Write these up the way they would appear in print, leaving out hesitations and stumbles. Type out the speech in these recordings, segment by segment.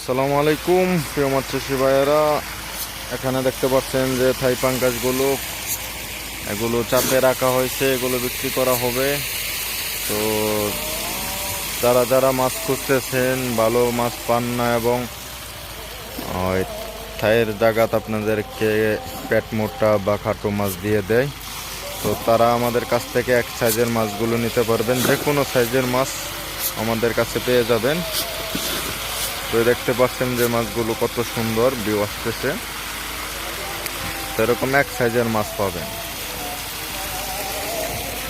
আসসালামু আলাইকুম প্রিয় মাছ চাষি ভাইয়েরা, এখানে দেখতে পাচ্ছেন যে থাই পাঙ্গাসগুলো এগুলো চাপে রাখা হয়েছে, এগুলো বিক্রি করা হবে। তো যারা যারা মাছ খুঁজতেছেন, ভালো মাছ পান না এবং ওই থাইয়ের জায়গাত আপনাদেরকে পেট মোটা বা খাটো মাছ দিয়ে দেয়, তো তারা আমাদের কাছ থেকে এক সাইজের মাছগুলো নিতে পারবেন। যে কোনো সাইজের মাছ আমাদের কাছে পেয়ে যাবেন। তো দেখতে পাচ্ছেন যে মাছগুলো কত সুন্দর ভিউ আসতেছে, সেরকম এক সাইজের মাছ পাবেন।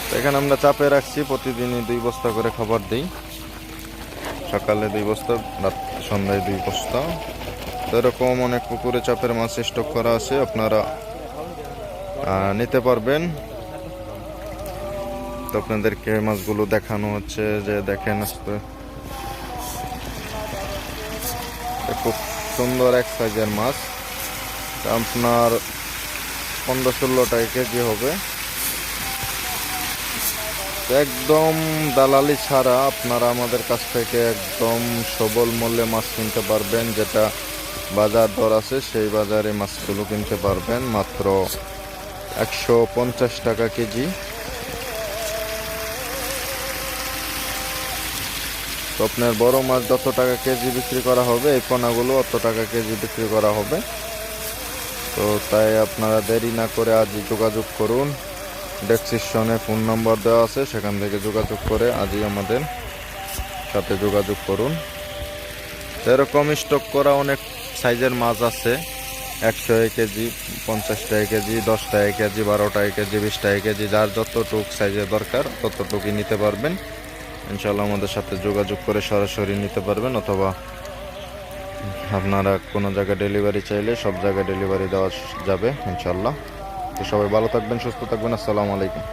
তো এখানে আমরা চাপে রাখছি, প্রতিদিনই 2 বস্তা করে খাবার দিই, সকালে 2 বস্তা, রাত সন্ধ্যায় 2 বস্তা। তো এরকম অনেক পুকুরে চাপের মাছ স্টক করা আছে, আপনারা নিতে পারবেন। তো আপনাদেরকে মাছগুলো দেখানো হচ্ছে, যে দেখেন আসতে খুব সুন্দর এক সাইজের মাছ, আপনার 15-16 টাকা কেজি হবে। একদম দালালি ছাড়া আপনারা আমাদের কাছ থেকে একদম সবল মূল্যে মাছ কিনতে পারবেন। যেটা বাজার দর আছে সেই বাজারে মাছগুলো কিনতে পারবেন মাত্র 150 টাকা কেজি। তো আপনার বড় মাছ যত টাকা কেজি বিক্রি করা হবে, এই পোনাগুলো অত টাকা কেজি বিক্রি করা হবে। তো তাই আপনারা দেরি না করে আজই যোগাযোগ করুন। ডেসক্রিপশনে ফোন নম্বর দেওয়া আছে, সেখান থেকে যোগাযোগ করে আজই আমাদের সাথে যোগাযোগ করুন। এরকম স্টক করা অনেক সাইজের মাছ আছে, 100 টাকা কেজি, 50 টাকা কেজি, 10 টাকা কেজি, 12 টাকা কেজি, 20 টাকা কেজি, যার যতটুক সাইজের দরকার ততটুকুই নিতে পারবেন। ইনশাল্লাহ আমাদের সাথে যোগাযোগ করে সরাসরি নিতে পারবেন, অথবা আপনারা কোনো জায়গায় ডেলিভারি চাইলে সব জায়গায় ডেলিভারি দেওয়া যাবে ইনশাল্লাহ। তো সবাই ভালো থাকবেন, সুস্থ থাকবেন। আসসালামু আলাইকুম।